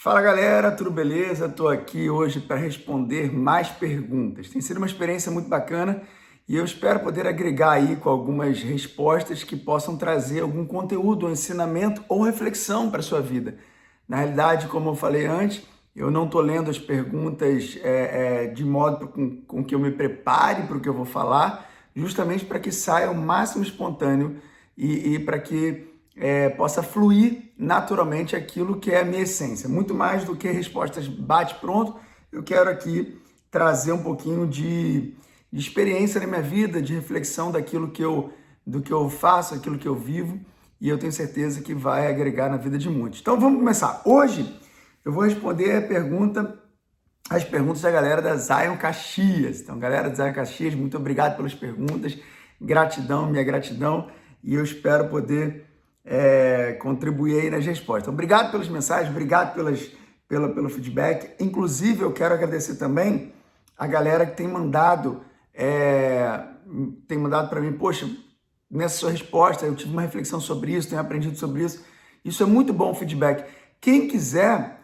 Fala galera, tudo beleza? Estou aqui hoje para responder mais perguntas. Tem sido uma experiência muito bacana e eu espero poder agregar aí com algumas respostas que possam trazer algum conteúdo, um ensinamento ou reflexão para a sua vida. Na realidade, como eu falei antes, eu não estou lendo as perguntas de modo com que eu me prepare para o que eu vou falar, justamente para que saia o máximo espontâneo e para que possa fluir naturalmente aquilo que é a minha essência. Muito mais do que respostas bate-pronto, eu quero aqui trazer um pouquinho de experiência na minha vida, de reflexão do que eu faço, aquilo que eu vivo, e eu tenho certeza que vai agregar na vida de muitos. Então vamos começar. Hoje eu vou responder as perguntas da galera da Zion Caxias. Então, galera da Zion Caxias, muito obrigado pelas perguntas, gratidão, minha gratidão, e eu espero poder contribuir aí nas respostas. Então, obrigado pelas mensagens, obrigado pelo feedback. Inclusive, eu quero agradecer também a galera que tem mandado para mim, poxa, nessa sua resposta, eu tive uma reflexão sobre isso, tenho aprendido sobre isso. Isso é muito bom o feedback. Quem quiser,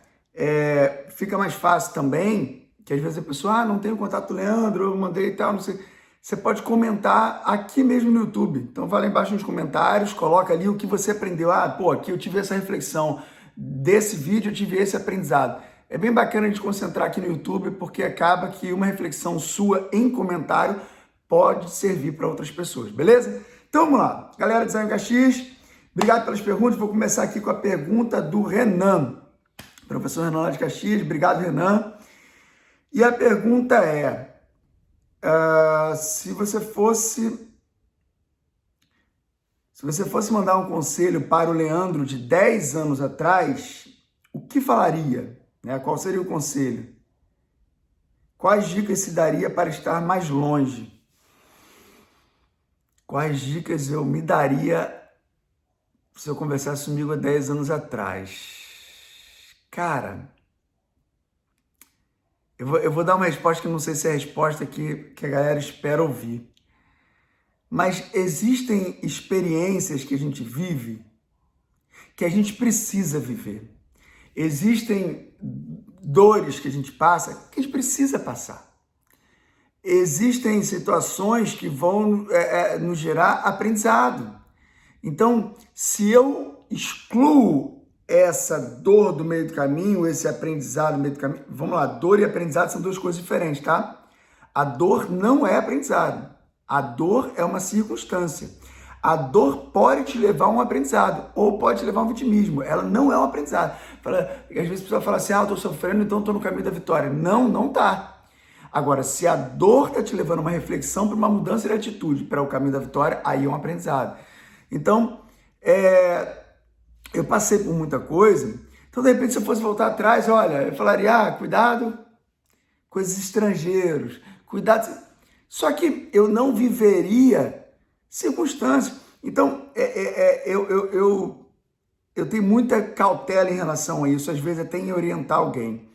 fica mais fácil também, que às vezes a pessoa, não tenho contato do Leandro, eu mandei e tal, não sei. Você pode comentar aqui mesmo no YouTube. Então vai lá embaixo nos comentários, coloca ali o que você aprendeu. Aqui eu tive essa reflexão desse vídeo, eu tive esse aprendizado. É bem bacana a gente concentrar aqui no YouTube, porque acaba que uma reflexão sua em comentário pode servir para outras pessoas, beleza? Então vamos lá. Galera de Zion Caxias, obrigado pelas perguntas. Vou começar aqui com a pergunta do Renan. Professor Renan lá de Caxias, obrigado, Renan. E a pergunta é... se você fosse mandar um conselho para o Leandro de 10 anos atrás, o que falaria? Qual seria o conselho? Quais dicas se daria para estar mais longe? Quais dicas eu me daria se eu conversasse comigo há 10 anos atrás? Cara... Eu vou dar uma resposta que não sei se é a resposta que a galera espera ouvir. Mas existem experiências que a gente vive que a gente precisa viver. Existem dores que a gente passa que a gente precisa passar. Existem situações que vão nos gerar aprendizado. Então, se eu excluo essa dor do meio do caminho, esse aprendizado no meio do caminho... Vamos lá, dor e aprendizado são duas coisas diferentes, tá? A dor não é aprendizado. A dor é uma circunstância. A dor pode te levar a um aprendizado ou pode te levar a um vitimismo. Ela não é um aprendizado. Às vezes a pessoa fala assim, eu tô sofrendo, então tô no caminho da vitória. Não, não tá. Agora, se a dor tá te levando a uma reflexão para uma mudança de atitude para o caminho da vitória, aí é um aprendizado. Então, eu passei por muita coisa, então de repente se eu fosse voltar atrás, olha, eu falaria, cuidado com esses estrangeiros, cuidado, só que eu não viveria circunstâncias. Então, eu tenho muita cautela em relação a isso, às vezes até em orientar alguém.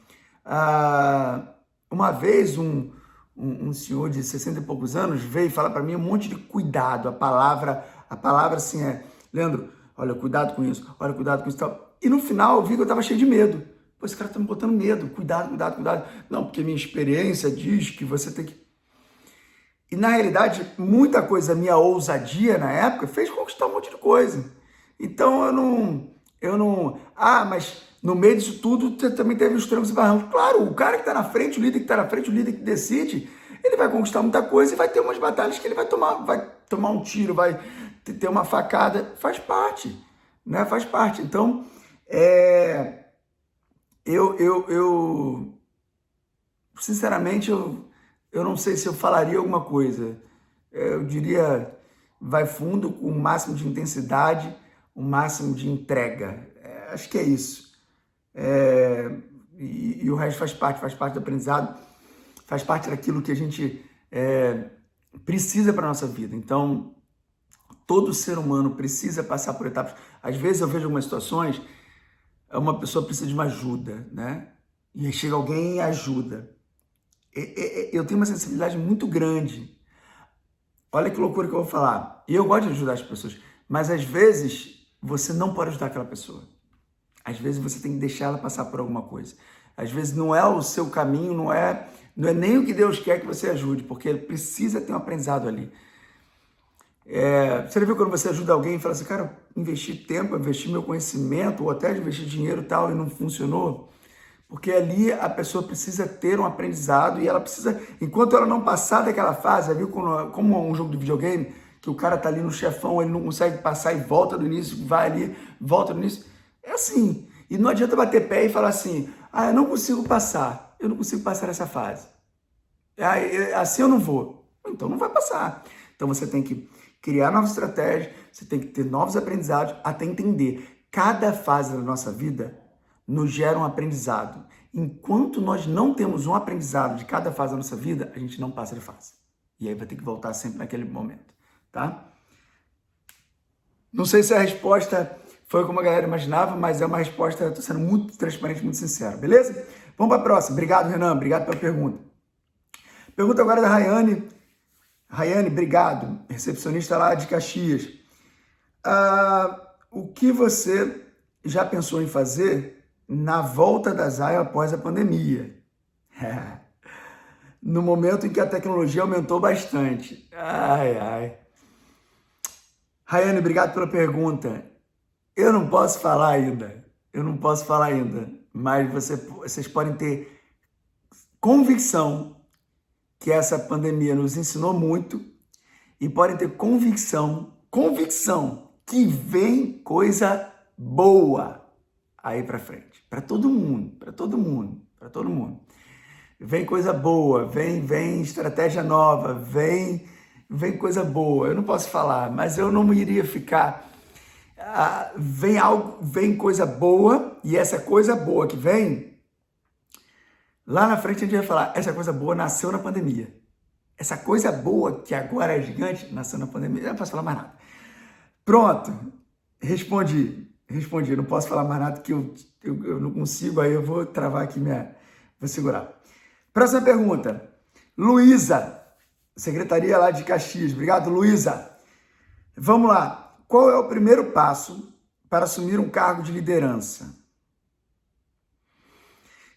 Uma vez um senhor de 60 e poucos anos veio falar para mim um monte de cuidado, a palavra assim Leandro, olha, cuidado com isso, olha, cuidado com isso e tal. E no final eu vi que eu estava cheio de medo. Pô, esse cara tá me botando medo, cuidado, cuidado, cuidado. Não, porque minha experiência diz que você tem que... E na realidade, muita coisa, minha ousadia na época, fez conquistar um monte de coisa. Então eu não... mas no meio disso tudo, você também teve os trancos e barrancos. Claro, o cara que está na frente, o líder que está na frente, o líder que decide, ele vai conquistar muita coisa e vai ter umas batalhas que ele vai tomar um tiro, vai ter uma facada, faz parte, né? Faz parte. Então, eu sinceramente, eu não sei se eu falaria alguma coisa. Eu diria, vai fundo com o máximo de intensidade, o máximo de entrega. Acho que é isso. E o resto faz parte do aprendizado, faz parte daquilo que a gente precisa para a nossa vida. Então, todo ser humano precisa passar por etapas. Às vezes eu vejo algumas situações, uma pessoa precisa de uma ajuda, né? E aí chega alguém e ajuda. Eu tenho uma sensibilidade muito grande. Olha que loucura que eu vou falar. E eu gosto de ajudar as pessoas, mas às vezes você não pode ajudar aquela pessoa. Às vezes você tem que deixar ela passar por alguma coisa. Às vezes não é o seu caminho, não é nem o que Deus quer que você ajude, porque ele precisa ter um aprendizado ali. Você já viu quando você ajuda alguém e fala assim, cara, investi tempo, investi meu conhecimento, ou até investir dinheiro e tal, e não funcionou? Porque ali a pessoa precisa ter um aprendizado e ela precisa, enquanto ela não passar daquela fase, viu como um jogo de videogame, que o cara tá ali no chefão, ele não consegue passar e volta do início, vai ali, volta do início. É assim. E não adianta bater pé e falar assim, eu não consigo passar essa fase. Assim eu não vou. Então não vai passar. Então você tem que criar novas estratégias, você tem que ter novos aprendizados até entender. Cada fase da nossa vida nos gera um aprendizado. Enquanto nós não temos um aprendizado de cada fase da nossa vida, a gente não passa de fase. E aí vai ter que voltar sempre naquele momento, tá? Não sei se a resposta foi como a galera imaginava, mas é uma resposta, estou sendo muito transparente, muito sincero, beleza? Vamos para a próxima. Obrigado, Renan. Obrigado pela pergunta. Pergunta agora da Rayane. Rayane, obrigado. Recepcionista lá de Caxias. O que você já pensou em fazer na volta da Zion após a pandemia? No momento em que a tecnologia aumentou bastante. Rayane, obrigado pela pergunta. Eu não posso falar ainda. Mas vocês podem ter convicção que essa pandemia nos ensinou muito e podem ter convicção que vem coisa boa aí para frente, para todo mundo. Vem coisa boa, vem estratégia nova, vem coisa boa. Eu não posso falar, mas eu não iria ficar. Vem coisa boa, e essa coisa boa que vem, lá na frente a gente vai falar, essa coisa boa nasceu na pandemia. Essa coisa boa que agora é gigante, nasceu na pandemia. Eu não posso falar mais nada. Pronto, respondi. Eu não posso falar mais nada que eu não consigo, aí eu vou travar aqui vou segurar. Próxima pergunta. Luísa, secretaria lá de Caxias. Obrigado, Luísa. Vamos lá. Qual é o primeiro passo para assumir um cargo de liderança?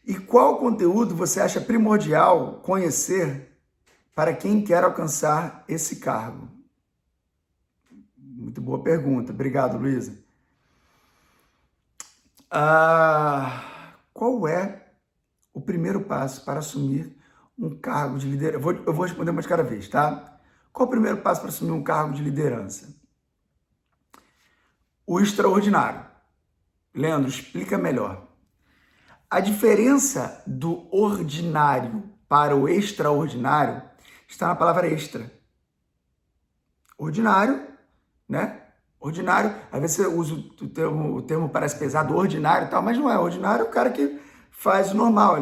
E qual conteúdo você acha primordial conhecer para quem quer alcançar esse cargo? Muito boa pergunta. Obrigado, Luísa. Qual é o primeiro passo para assumir um cargo de liderança? Eu vou responder uma de cada vez, tá? Qual é o primeiro passo para assumir um cargo de liderança? O extraordinário. Leandro, explica melhor. A diferença do ordinário para o extraordinário está na palavra extra. Ordinário, né? Ordinário, às vezes você usa o termo parece pesado, ordinário e tal, mas não é. Ordinário é o cara que faz o normal,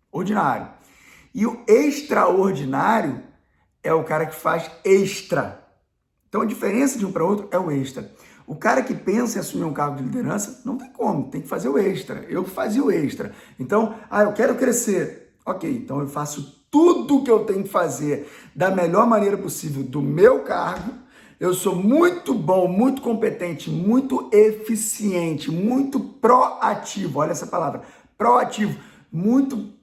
ordinário. E o extraordinário é o cara que faz extra. Então a diferença de um para outro é o extra. O cara que pensa em assumir um cargo de liderança, não tem como, tem que fazer o extra. Eu fazia o extra. Então, eu quero crescer. Ok, então eu faço tudo o que eu tenho que fazer da melhor maneira possível do meu cargo. Eu sou muito bom, muito competente, muito eficiente, muito proativo. Olha essa palavra, proativo, muito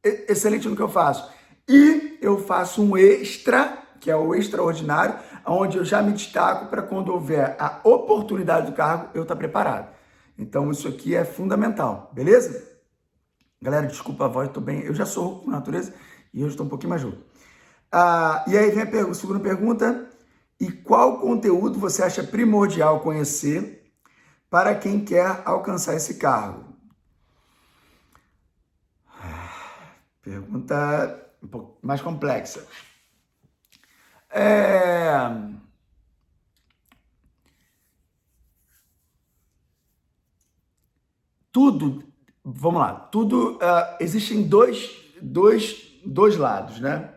excelente no que eu faço. E eu faço um extra, que é o extraordinário, onde eu já me destaco para quando houver a oportunidade do cargo, eu estar preparado. Então, isso aqui é fundamental, beleza? Galera, desculpa a voz, estou bem. Eu já sou rouco por natureza e hoje estou um pouquinho mais rouco. E aí vem a segunda pergunta. E qual conteúdo você acha primordial conhecer para quem quer alcançar esse cargo? Pergunta um pouco mais complexa. Vamos lá, existem dois lados, né?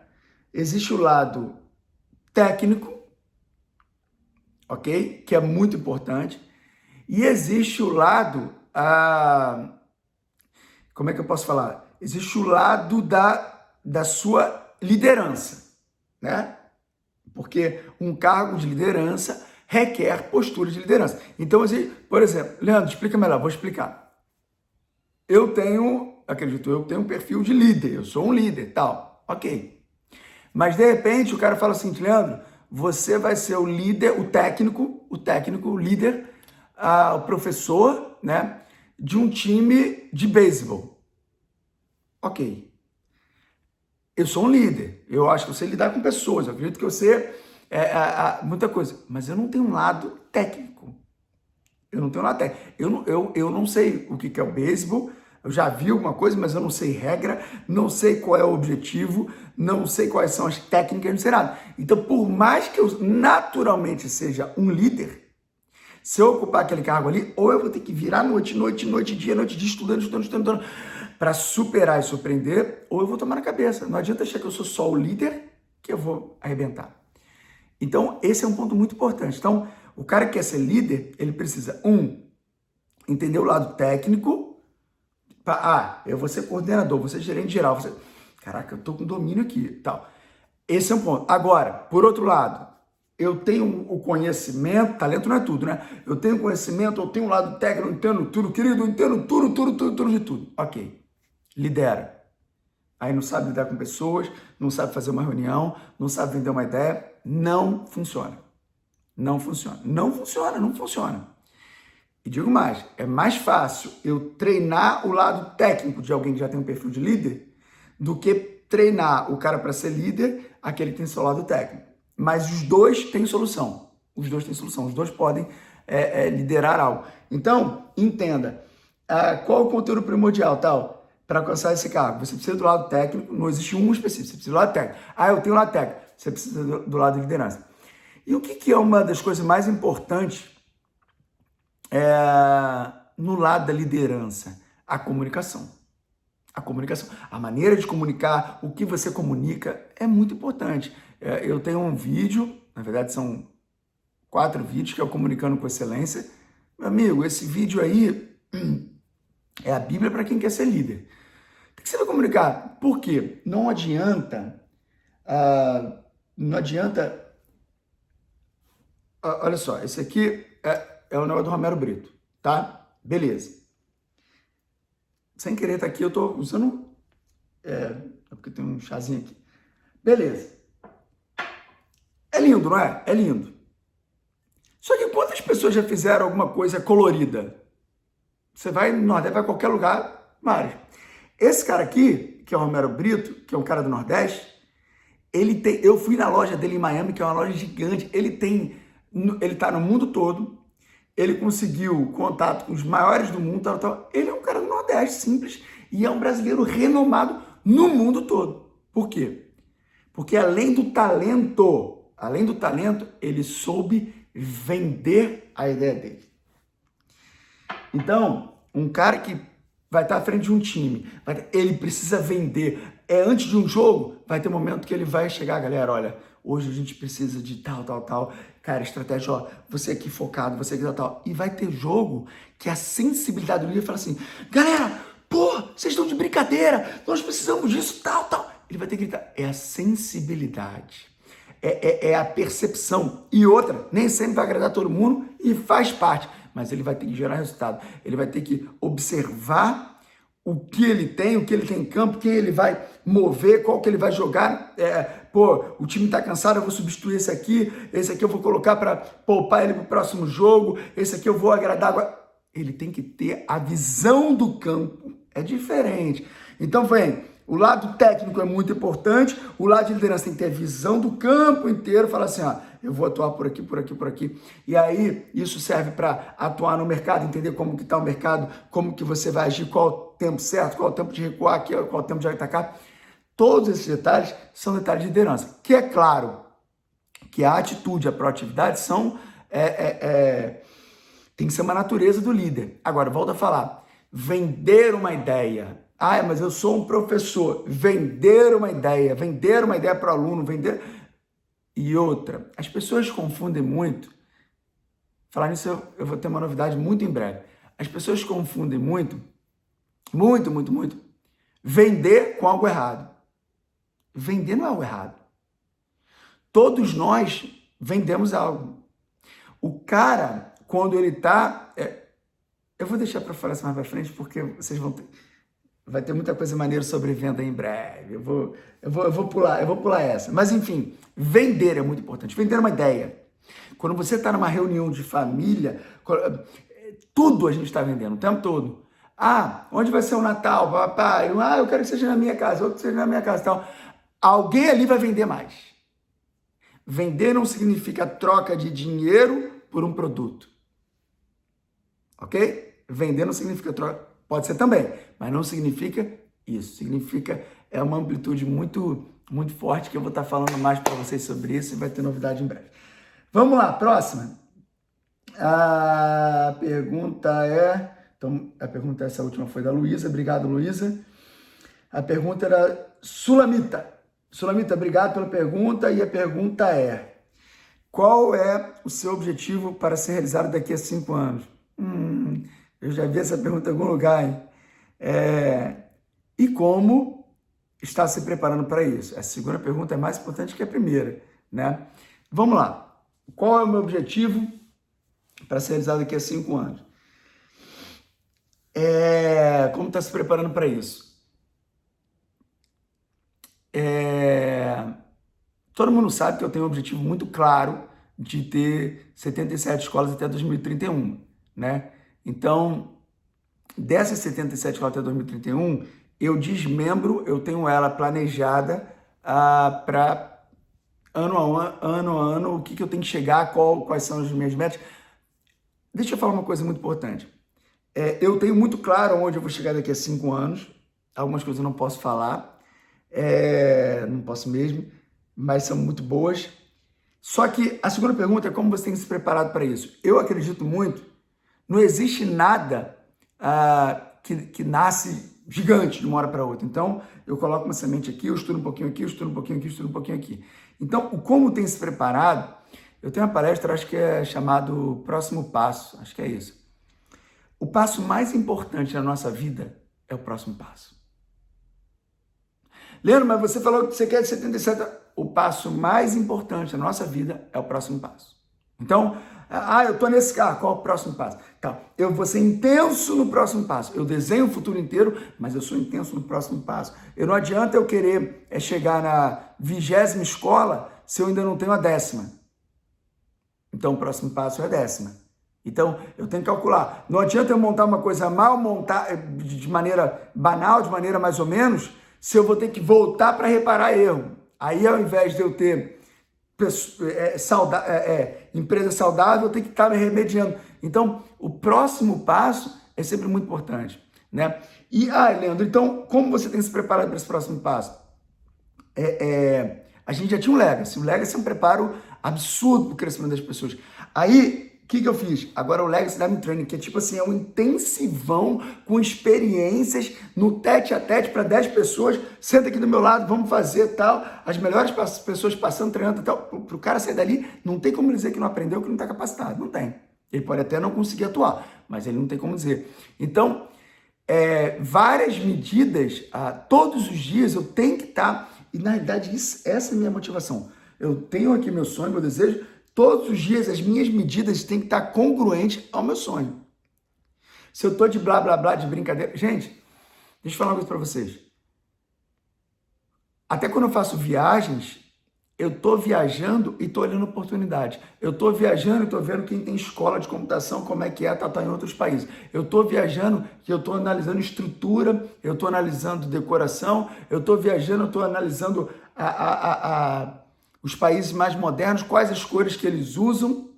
Existe o lado técnico, ok? Que é muito importante. E existe o lado, como é que eu posso falar? Existe o lado da sua liderança, né? Porque um cargo de liderança requer postura de liderança. Então, assim, por exemplo, Leandro, explica melhor, vou explicar. Eu tenho um perfil de líder, eu sou um líder, tal, ok. Mas, de repente, o cara fala assim, Leandro, você vai ser o líder, o técnico, o líder, o professor, né, de um time de beisebol. Ok. Eu sou um líder, eu acho que eu sei lidar com pessoas, eu acredito que eu sei muita coisa, mas eu não tenho um lado técnico. Eu não tenho um lado técnico. Eu não sei o que é o beisebol, eu já vi alguma coisa, mas eu não sei regra, não sei qual é o objetivo, não sei quais são as técnicas, não sei nada. Então, por mais que eu naturalmente seja um líder, se eu ocupar aquele cargo ali, ou eu vou ter que virar noite, dia, estudando, para superar e surpreender, ou eu vou tomar na cabeça. Não adianta achar que eu sou só o líder que eu vou arrebentar. Então, esse é um ponto muito importante. Então, o cara que quer ser líder, ele precisa, entender o lado técnico. Eu vou ser coordenador, vou ser gerente geral. Caraca, eu tô com domínio aqui, tal. Esse é um ponto. Agora, por outro lado, eu tenho o conhecimento, talento não é tudo, né? Eu tenho conhecimento, eu tenho um lado técnico, eu entendo tudo, querido, eu entendo tudo de tudo. Ok, lidera. Aí não sabe lidar com pessoas, não sabe fazer uma reunião, não sabe vender uma ideia, não funciona. Não funciona. Não funciona. E digo mais, é mais fácil eu treinar o lado técnico de alguém que já tem um perfil de líder do que treinar o cara para ser líder, aquele que tem seu lado técnico. Mas os dois têm solução. Os dois podem liderar algo. Então, entenda, qual o conteúdo primordial, tal, para alcançar esse cargo? Você precisa do lado técnico, não existe um específico, você precisa do lado técnico. Eu tenho o lado técnico, você precisa do lado de liderança. E o que é uma das coisas mais importantes no lado da liderança? A comunicação. A comunicação. A maneira de comunicar, o que você comunica é muito importante. Eu tenho um vídeo, na verdade são 4 vídeos, que é o Comunicando com Excelência. Meu amigo, esse vídeo aí é a Bíblia para quem quer ser líder. Tem que saber comunicar. Por quê? Não adianta... olha só, esse aqui é o negócio do Romero Brito, tá? Beleza. Sem querer tá aqui, eu tô usando... É porque tem um chazinho aqui. Beleza. É lindo, não é? É lindo. Só que quantas pessoas já fizeram alguma coisa colorida? Você vai no Nordeste, vai a qualquer lugar, Mário. Esse cara aqui, que é o Romero Brito, que é um cara do Nordeste, eu fui na loja dele em Miami, que é uma loja gigante, ele tá no mundo todo, ele conseguiu contato com os maiores do mundo, tal. Ele é um cara do Nordeste, simples, e é um brasileiro renomado no mundo todo. Por quê? Porque além do talento, ele soube vender a ideia dele. Então, um cara que vai estar à frente de um time, ele precisa vender. Antes de um jogo, vai ter um momento que ele vai chegar, galera, olha, hoje a gente precisa de tal. Cara, estratégia, ó, você aqui focado, você aqui tal. E vai ter jogo que a sensibilidade do líder fala assim, galera, vocês estão de brincadeira, nós precisamos disso, tal. Ele vai ter que gritar. É a sensibilidade. É a percepção. E outra, nem sempre vai agradar todo mundo e faz parte. Mas ele vai ter que gerar resultado. Ele vai ter que observar o que ele tem em campo, quem ele vai mover, qual que ele vai jogar. O time tá cansado, eu vou substituir esse aqui eu vou colocar para poupar ele pro próximo jogo, esse aqui eu vou agradar agora. Ele tem que ter a visão do campo. É diferente. Então, o lado técnico é muito importante, o lado de liderança tem que ter a visão do campo inteiro, falar assim, eu vou atuar por aqui. E aí, isso serve para atuar no mercado, entender como que está o mercado, como que você vai agir, qual o tempo certo, qual o tempo de recuar, qual o tempo de atacar. Todos esses detalhes são detalhes de liderança. Que é claro que a atitude, a proatividade tem que ser uma natureza do líder. Agora, volto a falar, vender uma ideia. Mas eu sou um professor. Vender uma ideia para o aluno, E outra, as pessoas confundem muito. Falar nisso, eu vou ter uma novidade muito em breve. As pessoas confundem muito, vender com algo errado. Vender não é algo errado. Todos nós vendemos algo. O cara, quando ele tá... eu vou deixar para falar isso mais para frente, porque vocês vão ter... Vai ter muita coisa maneira sobre venda em breve. Eu vou pular essa. Mas, enfim, vender é muito importante. Vender é uma ideia. Quando você está numa reunião de família, tudo a gente está vendendo o tempo todo. Ah, onde vai ser o Natal, papai? Ah, eu quero que seja na minha casa, outro que seja na minha casa. Então, alguém ali vai vender mais. Vender não significa troca de dinheiro por um produto. Ok? Vender não significa troca. Pode ser também, mas não significa isso. Significa, é uma amplitude muito, muito forte que eu vou estar falando mais para vocês sobre isso e vai ter novidade em breve. Vamos lá, próxima. A pergunta é... Então, a pergunta, essa última foi da Luísa. Obrigado, Luísa. A pergunta era Sulamita. Sulamita, obrigado pela pergunta. E a pergunta é: qual é o seu objetivo para ser realizado daqui a 5 anos? Eu já vi essa pergunta em algum lugar, hein? E como está se preparando para isso? A segunda pergunta é mais importante que a primeira, né? Vamos lá. Qual é o meu objetivo para ser realizado daqui a 5 anos? Como está se preparando para isso? Todo mundo sabe que eu tenho um objetivo muito claro de ter 77 escolas até 2031, né? Então, dessas 77 escolas até 2031, eu desmembro, eu tenho ela planejada para ano a ano, o que eu tenho que chegar, quais são as minhas metas. Deixa eu falar uma coisa muito importante. Eu tenho muito claro onde eu vou chegar daqui a 5 anos. Algumas coisas eu não posso falar, não posso mesmo, mas são muito boas. Só que a segunda pergunta é como você tem se preparado para isso. Eu acredito muito, não existe nada que nasce gigante de uma hora para outra. Então, eu coloco uma semente aqui, eu estudo um pouquinho aqui, eu estudo um pouquinho aqui, eu estudo um pouquinho aqui. Então, o como tem se preparado, eu tenho uma palestra, acho que é chamado Próximo Passo, acho que é isso. O passo mais importante na nossa vida é o próximo passo. Leandro, mas você falou que você quer 77. O passo mais importante na nossa vida é o próximo passo. Então, eu tô nesse carro, qual é o próximo passo? Então, eu vou ser intenso no próximo passo. Eu desenho o futuro inteiro, mas eu sou intenso no próximo passo. Não adianta eu querer chegar na 20ª escola se eu ainda não tenho a 10ª. Então, o próximo passo é a 10ª. Então, eu tenho que calcular. Não adianta eu montar uma coisa mal, montar de maneira banal, de maneira mais ou menos, se eu vou ter que voltar para reparar erro. Aí, ao invés de eu ter empresa saudável, eu tenho que estar me remediando. Então, o próximo passo é sempre muito importante, né? E, Leandro, então, como você tem se preparado para esse próximo passo? A gente já tinha um Legacy. O Legacy é um preparo absurdo para o crescimento das pessoas. Aí, o que eu fiz? Agora o Legacy Diamond Training, que é tipo assim, é um intensivão com experiências no tete a tete para 10 pessoas. Senta aqui do meu lado, vamos fazer tal. As melhores pessoas passando, treinando e tal. Para o cara sair dali, não tem como dizer que não aprendeu, que não está capacitado. Não tem. Ele pode até não conseguir atuar, mas ele não tem como dizer. Então, várias medidas, todos os dias eu tenho que estar... E na realidade, essa é a minha motivação. Eu tenho aqui meu sonho, meu desejo. Todos os dias as minhas medidas têm que estar congruentes ao meu sonho. Se eu tô de blá, blá, blá, de brincadeira... Gente, deixa eu falar uma coisa para vocês. Até quando eu faço viagens, eu tô viajando e tô olhando oportunidades. Eu tô viajando e tô vendo quem tem escola de computação, como é que tá em outros países. Eu tô viajando e eu tô analisando estrutura, eu tô analisando decoração, eu tô viajando, eu tô analisando os países mais modernos, quais as cores que eles usam,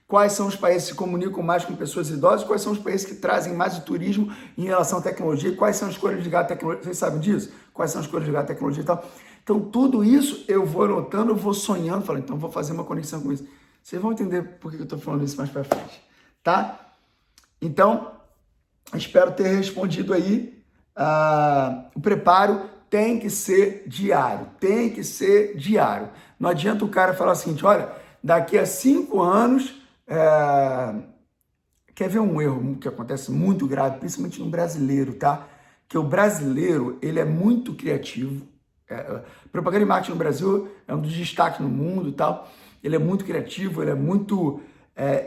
quais são os países que se comunicam mais com pessoas idosas, quais são os países que trazem mais o turismo em relação à tecnologia, quais são as cores ligadas à tecnologia, vocês sabem disso? Quais são as cores ligadas à tecnologia e tal. Então, tudo isso eu vou anotando, eu vou sonhando, falando, então vou fazer uma conexão com isso. Vocês vão entender por que eu estou falando isso mais para frente, tá? Então, espero ter respondido aí. O preparo tem que ser diário, tem que ser diário. Não adianta o cara falar o seguinte, olha, daqui a 5 anos, quer ver um erro que acontece muito grave, principalmente no brasileiro, tá? Que o brasileiro, ele é muito criativo. Propaganda e marketing no Brasil é um dos destaques no mundo e tal. Ele é muito criativo, ele é muito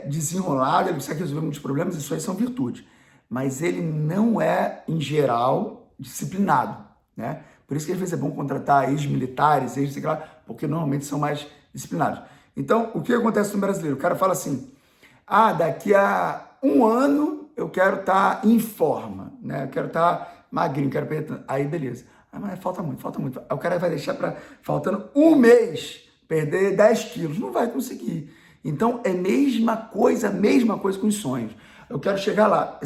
desenrolado, ele consegue resolver muitos problemas, isso aí são virtudes. Mas ele não é, em geral, disciplinado, né? Por isso que às vezes é bom contratar ex-militares, porque normalmente são mais disciplinados. Então, o que acontece no brasileiro? O cara fala assim, daqui a um ano eu quero estar em forma, né? Eu quero estar magrinho, quero perder. Aí, beleza. Mas falta muito, falta muito. Aí o cara vai deixar faltando um mês, perder 10 quilos. Não vai conseguir. Então, é mesma coisa com os sonhos. Eu quero chegar lá.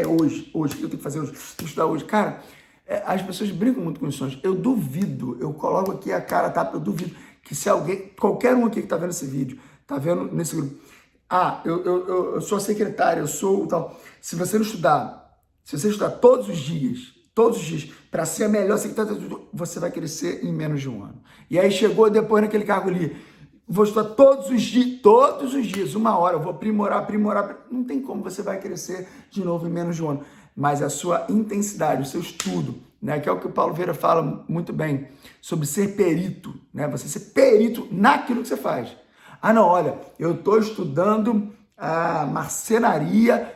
Hoje. O que eu tenho que fazer hoje? Tenho que estudar hoje. Cara, as pessoas brincam muito com os sonhos. Eu duvido, eu coloco aqui a cara, tá? Eu duvido que se alguém, qualquer um aqui que tá vendo esse vídeo, tá vendo nesse grupo, eu sou a secretária, eu sou tal. Se você estudar todos os dias, para ser a melhor secretária, você vai crescer em menos de um ano. E aí chegou depois naquele cargo ali, vou estudar todos os dias, uma hora, eu vou aprimorar. Não tem como, você vai crescer de novo em menos de um ano. Mas a sua intensidade, o seu estudo, né, que é o que o Paulo Vieira fala muito bem, sobre ser perito, né, você ser perito naquilo que você faz. Não, olha, eu estou estudando a marcenaria.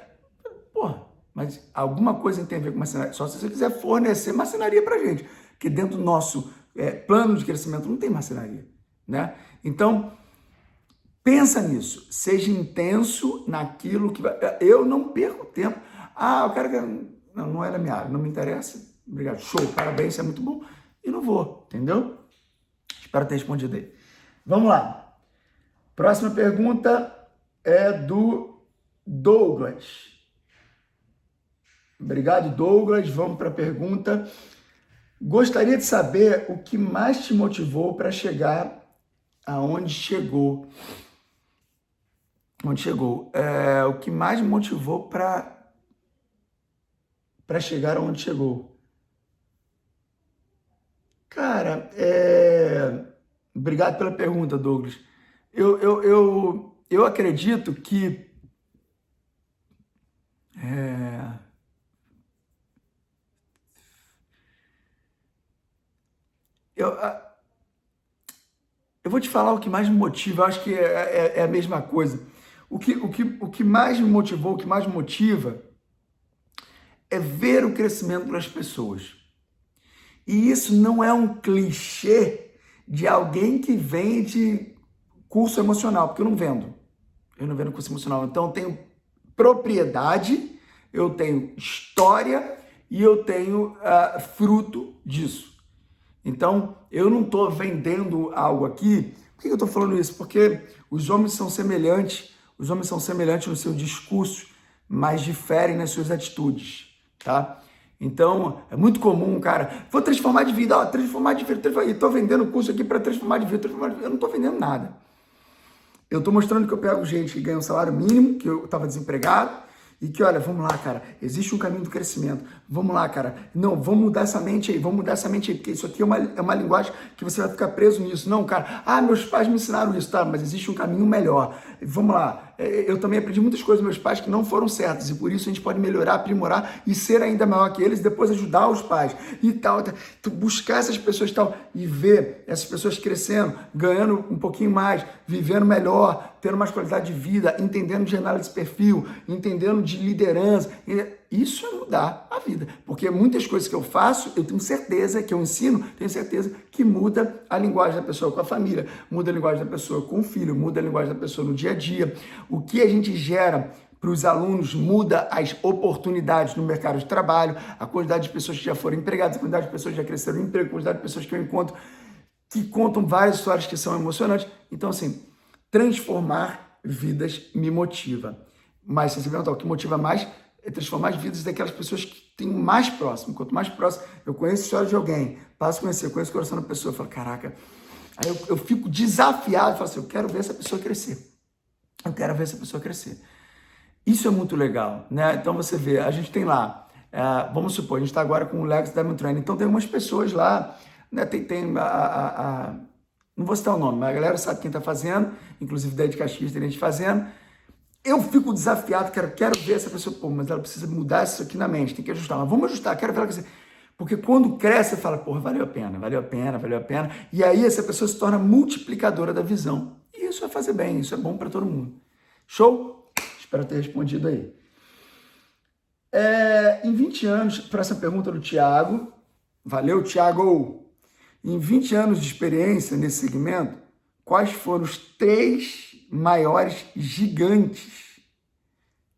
Porra, mas alguma coisa tem a ver com marcenaria. Só se você quiser fornecer marcenaria pra gente, que dentro do nosso plano de crescimento não tem marcenaria, né? Então, pensa nisso. Seja intenso naquilo que vai... Eu não perco tempo. Eu quero que... Não é da minha área, não me interessa. Obrigado, show, parabéns, isso é muito bom. E não vou, entendeu? Espero ter respondido aí. Vamos lá. Próxima pergunta é do Douglas. Obrigado, Douglas. Vamos para a pergunta. Gostaria de saber o que mais te motivou para chegar aonde chegou. O que mais me motivou para chegar aonde chegou? Cara, obrigado pela pergunta, Douglas. Eu acredito que eu vou te falar o que mais me motiva, eu acho que é a mesma coisa. O que mais me motivou, o que mais me motiva é ver o crescimento das pessoas. E isso não é um clichê de alguém que vende curso emocional, porque eu não vendo. Eu não vendo curso emocional. Então eu tenho propriedade, eu tenho história e eu tenho fruto disso. Então, eu não estou vendendo algo aqui. Por que eu estou falando isso? Porque os homens são semelhantes no seu discurso, mas diferem nas suas atitudes, tá? Então, é muito comum, cara, vou transformar de vida, e estou vendendo curso aqui para transformar de vida, eu não estou vendendo nada. Eu estou mostrando que eu pego gente que ganha um salário mínimo, que eu estava desempregado, e que, olha, vamos lá, cara, existe um caminho do crescimento. Vamos lá, cara. Não, vamos mudar essa mente aí, porque isso aqui é uma linguagem que você vai ficar preso nisso. Não, cara, meus pais me ensinaram isso, tá? Mas existe um caminho melhor. Vamos lá. Eu também aprendi muitas coisas dos meus pais que não foram certas, e por isso a gente pode melhorar, aprimorar e ser ainda maior que eles, e depois ajudar os pais e tal. Tu buscar essas pessoas e tal, e ver essas pessoas crescendo, ganhando um pouquinho mais, vivendo melhor, tendo mais qualidade de vida, entendendo de análise de perfil, entendendo de liderança. Isso é mudar a vida, porque muitas coisas que eu faço, eu tenho certeza que eu ensino, tenho certeza que muda a linguagem da pessoa com a família, muda a linguagem da pessoa com o filho, muda a linguagem da pessoa no dia a dia. O que a gente gera para os alunos muda as oportunidades no mercado de trabalho, a quantidade de pessoas que já foram empregadas, a quantidade de pessoas que já cresceram no emprego, a quantidade de pessoas que eu encontro que contam várias histórias que são emocionantes. Então, assim, transformar vidas me motiva. Mas se você perguntar o que motiva mais, é transformar as vidas daquelas pessoas que têm mais próximo. Quanto mais próximo eu conheço a história de alguém, passo a conhecer, eu conheço o coração da pessoa, eu falo, caraca, aí eu fico desafiado, eu falo assim, eu quero ver essa pessoa crescer. Isso é muito legal, né? Então você vê, a gente tem lá, vamos supor, a gente está agora com o Legacy Diamond Training, então tem algumas pessoas lá, né? Não vou citar o nome, mas a galera sabe quem está fazendo, inclusive daí de Caxias tem gente fazendo. Eu fico desafiado, quero ver essa pessoa, mas ela precisa mudar isso aqui na mente, tem que ajustar. Mas vamos ajustar, quero ver ela crescer. Porque quando cresce, você fala, valeu a pena. E aí essa pessoa se torna multiplicadora da visão. E isso vai fazer bem, isso é bom para todo mundo. Show? Espero ter respondido aí. Em 20 anos, próxima pergunta do Thiago. Valeu, Thiago! Em 20 anos de experiência nesse segmento, quais foram os 3 maiores gigantes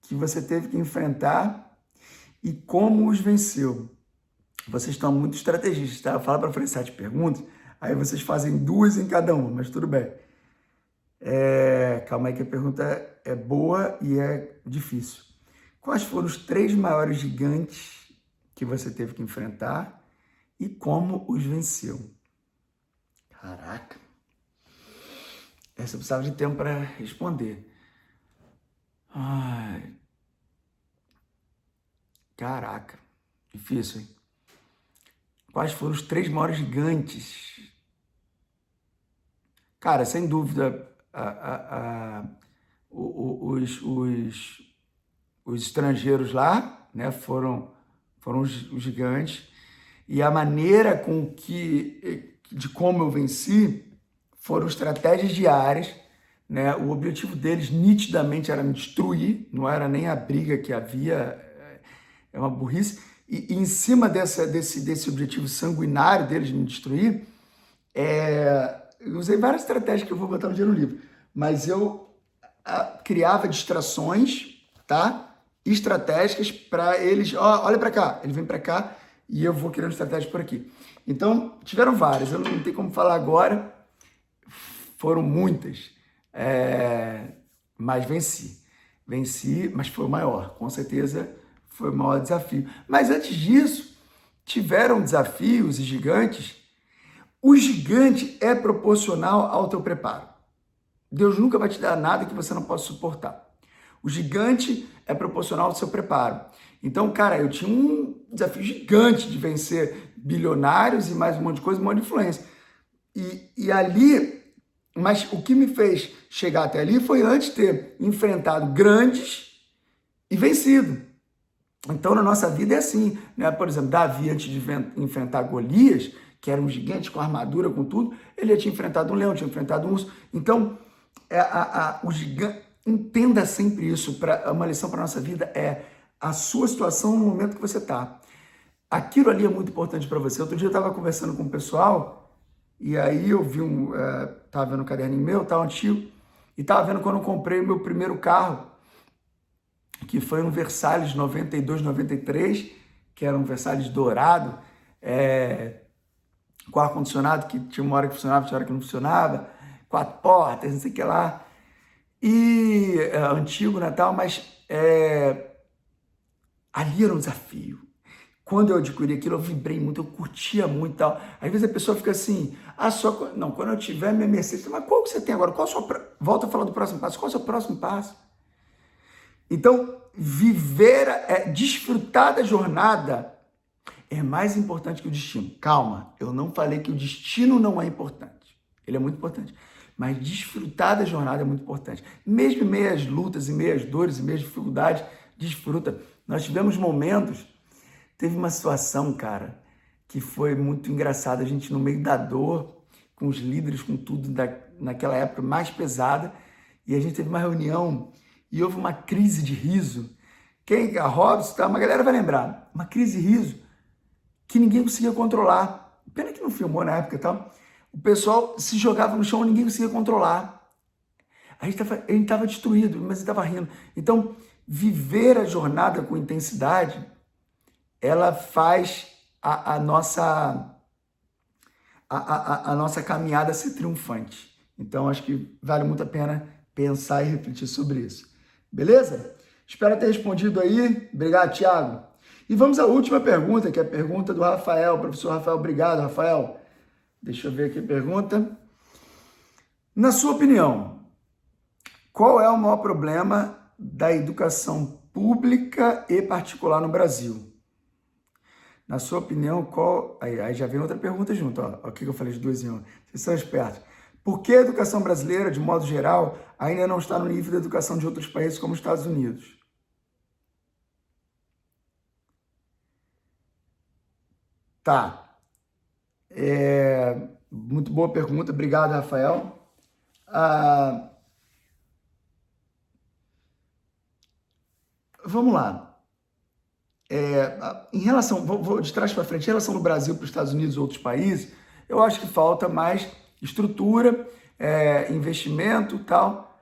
que você teve que enfrentar e como os venceu? Vocês estão muito estrategistas, tá? Eu falo para fazer 7 perguntas, aí vocês fazem 2 em cada uma, mas tudo bem. Calma aí que a pergunta é boa e é difícil. Quais foram os 3 maiores gigantes que você teve que enfrentar e como os venceu? Caraca! Essa eu precisava de tempo para responder. Ai, caraca, difícil, hein? Quais foram os 3 maiores gigantes? Cara, sem dúvida, os estrangeiros lá, né, foram os gigantes. E a maneira de como eu venci foram estratégias diárias, né? O objetivo deles nitidamente era me destruir, não era nem a briga que havia, é uma burrice. E em cima desse objetivo sanguinário deles de me destruir, eu usei várias estratégias que eu vou botar no dia no livro, mas eu criava distrações, tá? Estratégicas para eles, olha para cá, ele vem para cá e eu vou criando estratégias por aqui. Então, tiveram várias, eu não tenho como falar agora, foram muitas, mas venci. Venci, mas foi o maior, com certeza foi o maior desafio. Mas antes disso, tiveram desafios e gigantes. O gigante é proporcional ao teu preparo. Deus nunca vai te dar nada que você não possa suportar. O gigante é proporcional ao seu preparo. Então, cara, eu tinha um desafio gigante de vencer bilionários e mais um monte de coisa, um monte de influência. E ali, mas o que me fez chegar até ali foi antes ter enfrentado grandes e vencido. Então, na nossa vida é assim, né? Por exemplo, Davi, antes de enfrentar Golias, que era um gigante com armadura, com tudo, ele já tinha enfrentado um leão, tinha enfrentado um urso. Então, o gigante, entenda sempre isso, uma lição para a nossa vida é a sua situação no momento que você está. Aquilo ali é muito importante para você. Outro dia eu estava conversando com o pessoal, e aí eu vi estava vendo um caderninho meu, estava antigo, e estava vendo quando eu comprei o meu primeiro carro, que foi um Versalhes 92, 93, que era um Versalhes dourado, com ar-condicionado, que tinha uma hora que funcionava, tinha hora que não funcionava, 4 portas, não sei o que lá. E antigo, Natal, mas ali era um desafio. Quando eu adquiri aquilo, eu vibrei muito, eu curtia muito e tal. Às vezes a pessoa fica assim, não, quando eu tiver minha Mercedes, mas qual que você tem agora? Volta a falar do próximo passo. Qual é o seu próximo passo? Então, desfrutar da jornada é mais importante que o destino. Calma, eu não falei que o destino não é importante. Ele é muito importante. Mas desfrutar da jornada é muito importante. Mesmo em meio às lutas, em meio às dores, em meio às dificuldades, desfruta. Nós tivemos momentos, teve uma situação, cara, que foi muito engraçada. A gente no meio da dor, com os líderes, com tudo, naquela época mais pesada, e a gente teve uma reunião e houve uma crise de riso. A Robson, tá? Uma galera vai lembrar. Uma crise de riso que ninguém conseguia controlar. Pena que não filmou na época e tal. O pessoal se jogava no chão e ninguém conseguia controlar. A gente estava destruído, mas estava rindo. Então, viver a jornada com intensidade, ela faz a nossa caminhada ser triunfante. Então, acho que vale muito a pena pensar e refletir sobre isso. Beleza? Espero ter respondido aí. Obrigado, Thiago. E vamos à última pergunta, que é a pergunta do Rafael. Professor Rafael, obrigado, Rafael. Deixa eu ver aqui a pergunta. Na sua opinião, qual é o maior problema da educação pública e particular no Brasil? Na sua opinião, qual... Aí já vem outra pergunta junto, ó. O que eu falei de 2 em 1? Vocês são espertos. Por que a educação brasileira, de modo geral, ainda não está no nível da educação de outros países como os Estados Unidos? Tá. Muito boa pergunta. Obrigado, Rafael. vamos lá. Em relação, vou de trás para frente, em relação do Brasil para os Estados Unidos e outros países, eu acho que falta mais estrutura, investimento e tal.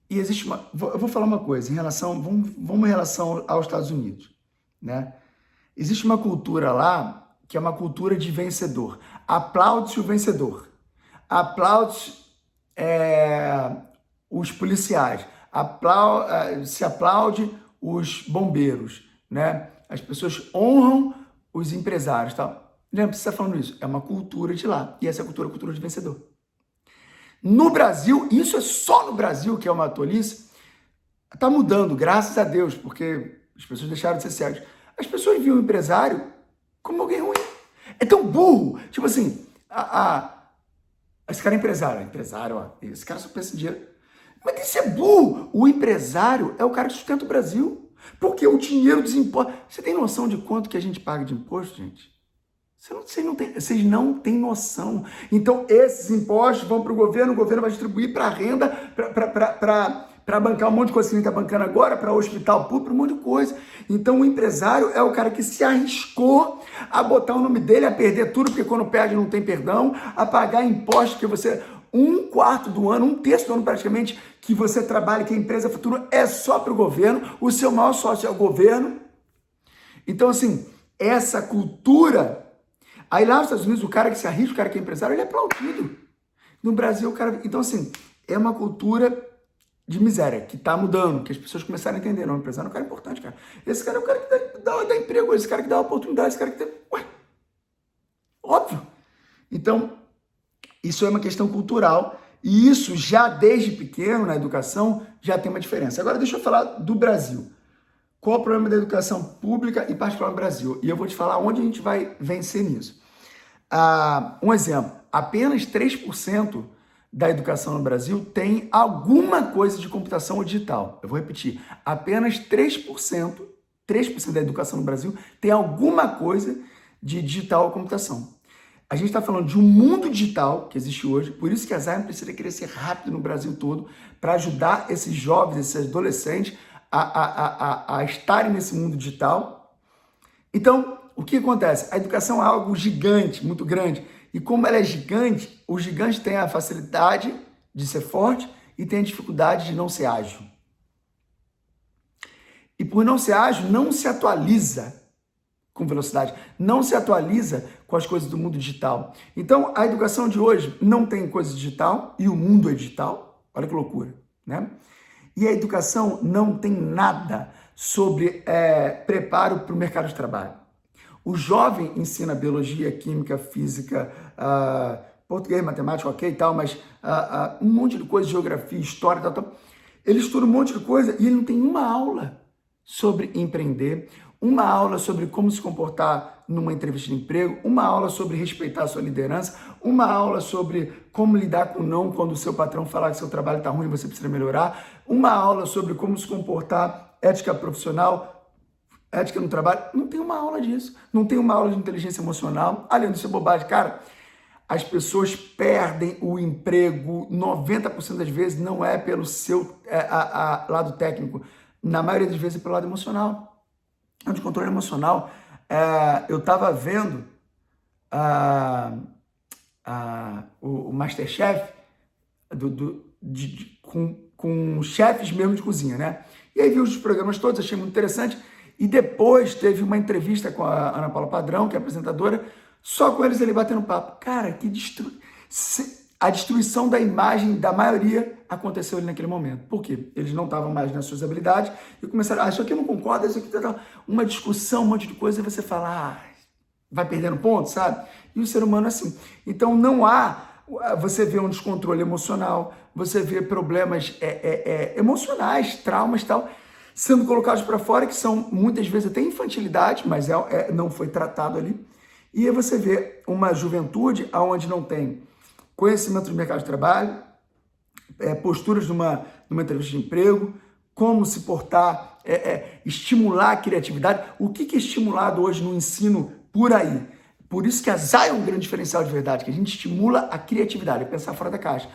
E existe eu vou falar uma coisa, vamos em relação aos Estados Unidos, né? Existe uma cultura lá que é uma cultura de vencedor. Aplaude-se o vencedor. Aplaude-se os policiais. Se aplaude os bombeiros, né? As pessoas honram os empresários, tal. Lembra que você está falando isso? É uma cultura de lá. E essa cultura é a cultura de vencedor. No Brasil, isso é só no Brasil que é uma tolice, está mudando, graças a Deus, porque as pessoas deixaram de ser cegas. As pessoas viam o empresário como alguém ruim. É tão burro. Tipo assim, esse cara é empresário, ó, esse cara só pensa em dinheiro. Mas isso é burro. O empresário é o cara que sustenta o Brasil. Porque o dinheiro dos impostos... Você tem noção de quanto que a gente paga de imposto, gente? Vocês não têm noção. Então, esses impostos vão para o governo vai distribuir para a renda, para bancar um monte de coisa que a gente está bancando agora, para o hospital público, um monte de coisa. Então, o empresário é o cara que se arriscou a botar o nome dele, a perder tudo, porque quando perde não tem perdão, a pagar impostos que você... 1/4 do ano, 1/3 do ano praticamente, que você trabalha, que a empresa fatura, é só para o governo, o seu maior sócio é o governo. Então, assim, essa cultura... Aí lá nos Estados Unidos, o cara que se arrisca, o cara que é empresário, ele é aplaudido. No Brasil, o cara... Então, assim, é uma cultura de miséria que tá mudando, que as pessoas começaram a entender. Não, o empresário é um cara importante, cara. Esse cara é o cara que dá emprego, esse cara que dá oportunidade, esse cara que tem... Ué, óbvio. Então, isso é uma questão cultural e isso já desde pequeno, na educação, já tem uma diferença. Agora, deixa eu falar do Brasil. Qual o problema da educação pública e particular no Brasil? E eu vou te falar onde a gente vai vencer nisso. Um exemplo, apenas 3% da educação no Brasil tem alguma coisa de computação ou digital. Eu vou repetir, apenas 3% da educação no Brasil tem alguma coisa de digital ou computação. A gente está falando de um mundo digital que existe hoje, por isso que a Zion precisa crescer rápido no Brasil todo para ajudar esses jovens, esses adolescentes a estarem nesse mundo digital. Então, o que acontece? A educação é algo gigante, muito grande. E como ela é gigante, o gigante tem a facilidade de ser forte e tem a dificuldade de não ser ágil. E por não ser ágil, não se atualiza com velocidade, não se atualiza com as coisas do mundo digital. Então, a educação de hoje não tem coisa digital e o mundo é digital. Olha que loucura, né? E a educação não tem nada sobre preparo para o mercado de trabalho. O jovem ensina biologia, química, física, português, matemática, ok e tal, mas um monte de coisa, geografia, história, tal. Ele estuda um monte de coisa e ele não tem uma aula sobre empreender, uma aula sobre como se comportar numa entrevista de emprego, uma aula sobre respeitar a sua liderança, uma aula sobre como lidar com não quando o seu patrão falar que seu trabalho está ruim e você precisa melhorar, uma aula sobre como se comportar, ética profissional, ética no trabalho. Não tem uma aula disso. Não tem uma aula de inteligência emocional. Além disso, é bobagem. Cara, as pessoas perdem o emprego 90% das vezes não é pelo seu lado técnico. Na maioria das vezes é pelo lado emocional. De controle emocional. Eu estava vendo o Masterchef com chefes mesmo de cozinha, né? E aí vi os programas todos, achei muito interessante. E depois teve uma entrevista com a Ana Paula Padrão, que é apresentadora, só com eles ali batendo papo. Cara, a destruição da imagem da maioria aconteceu ali naquele momento. Por quê? Eles não estavam mais nas suas habilidades e começaram, isso aqui eu não concordo, isso aqui tá uma discussão, um monte de coisa, e você fala, vai perdendo ponto, sabe? E o ser humano é assim. Então não há, você vê um descontrole emocional, você vê problemas emocionais, traumas e tal, sendo colocados para fora, que são muitas vezes até infantilidade, mas não foi tratado ali. E aí você vê uma juventude onde não tem conhecimento do mercado de trabalho, posturas numa entrevista de emprego, como se portar, estimular a criatividade. O que é estimulado hoje no ensino por aí? Por isso que a Zion é um grande diferencial de verdade, que a gente estimula a criatividade, a pensar fora da caixa.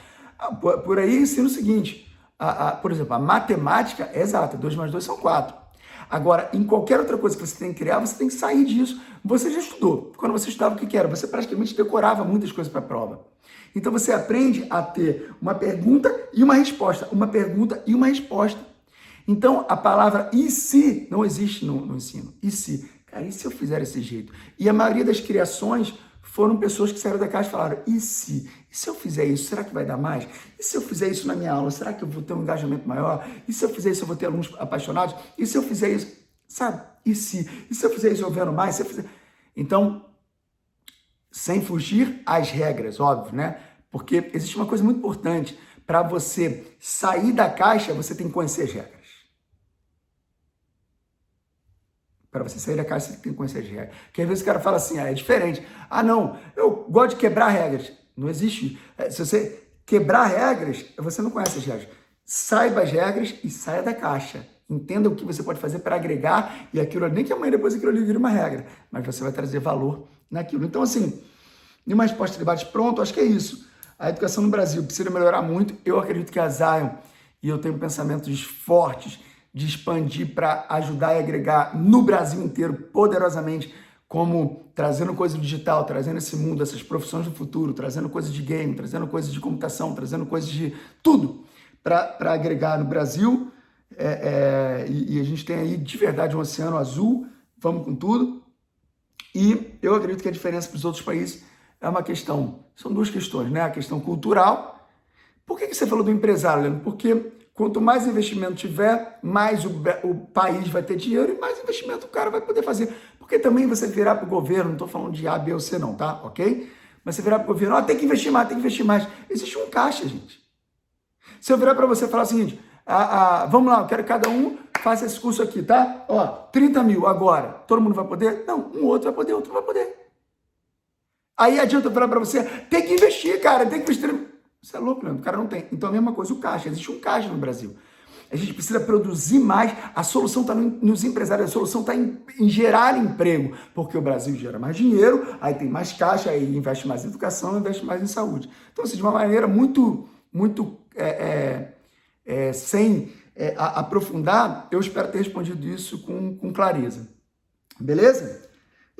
Por aí ensina o seguinte, por exemplo, a matemática é exata, 2 mais 2 são 4. Agora, em qualquer outra coisa que você tem que criar, você tem que sair disso. Você já estudou. Quando você estudava, o que era? Você praticamente decorava muitas coisas para a prova. Então você aprende a ter uma pergunta e uma resposta, uma pergunta e uma resposta. Então a palavra e se não existe no ensino. E se? Cara, e se eu fizer desse jeito? E a maioria das criações foram pessoas que saíram da casa e falaram, e se? E se eu fizer isso, será que vai dar mais? E se eu fizer isso na minha aula, será que eu vou ter um engajamento maior? E se eu fizer isso, eu vou ter alunos apaixonados? E se eu fizer isso, sabe? E se? E se eu fizer isso, eu vendo mais? Se eu fizer... Então, sem fugir às regras, óbvio, né? Porque existe uma coisa muito importante. Para você sair da caixa, você tem que conhecer as regras. Para você sair da caixa, você tem que conhecer as regras. Porque às vezes o cara fala assim, é diferente. Ah, não, eu gosto de quebrar regras. Não existe. Se você quebrar regras, você não conhece as regras. Saiba as regras e saia da caixa. Entenda o que você pode fazer para agregar e aquilo, nem que amanhã depois aquilo ali vire uma regra, mas você vai trazer valor naquilo. Então, assim, nenhuma resposta de debate pronto, acho que é isso. A educação no Brasil precisa melhorar muito. Eu acredito que a Zion, e eu tenho pensamentos fortes de expandir para ajudar e agregar no Brasil inteiro, poderosamente, como trazendo coisa digital, trazendo esse mundo, essas profissões do futuro, trazendo coisas de game, trazendo coisas de computação, trazendo coisas de tudo para agregar no Brasil. E a gente tem aí de verdade um oceano azul, vamos com tudo. E eu acredito que a diferença para os outros países é uma questão, são duas questões, né? A questão cultural. Por que você falou do empresário, Leandro? Porque quanto mais investimento tiver, mais o país vai ter dinheiro e mais investimento o cara vai poder fazer. Porque também você virar para o governo, não estou falando de A, B ou C não, tá? Ok? Mas você virar para o governo, tem que investir mais, tem que investir mais. Existe um caixa, gente. Se eu virar para você e falar o seguinte, vamos lá, eu quero que cada um faça esse curso aqui, tá? 30 mil agora, todo mundo vai poder? Não, um outro vai poder, outro não vai poder. Aí adianta eu falar para você, tem que investir, cara, tem que investir. Você é louco, Leandro, o cara não tem. Então a mesma coisa, o caixa, existe um caixa no Brasil. A gente precisa produzir mais, a solução está nos empresários, a solução está em gerar emprego, porque o Brasil gera mais dinheiro, aí tem mais caixa, aí investe mais em educação, investe mais em saúde. Então, assim, de uma maneira muito sem aprofundar, eu espero ter respondido isso com clareza. Beleza?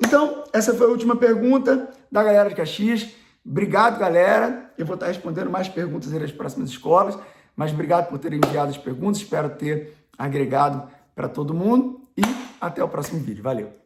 Então, essa foi a última pergunta da galera de Caxias. Obrigado, galera. Eu vou estar respondendo mais perguntas aí nas próximas escolas, mas obrigado por terem enviado as perguntas. Espero ter agregado para todo mundo e até o próximo vídeo. Valeu!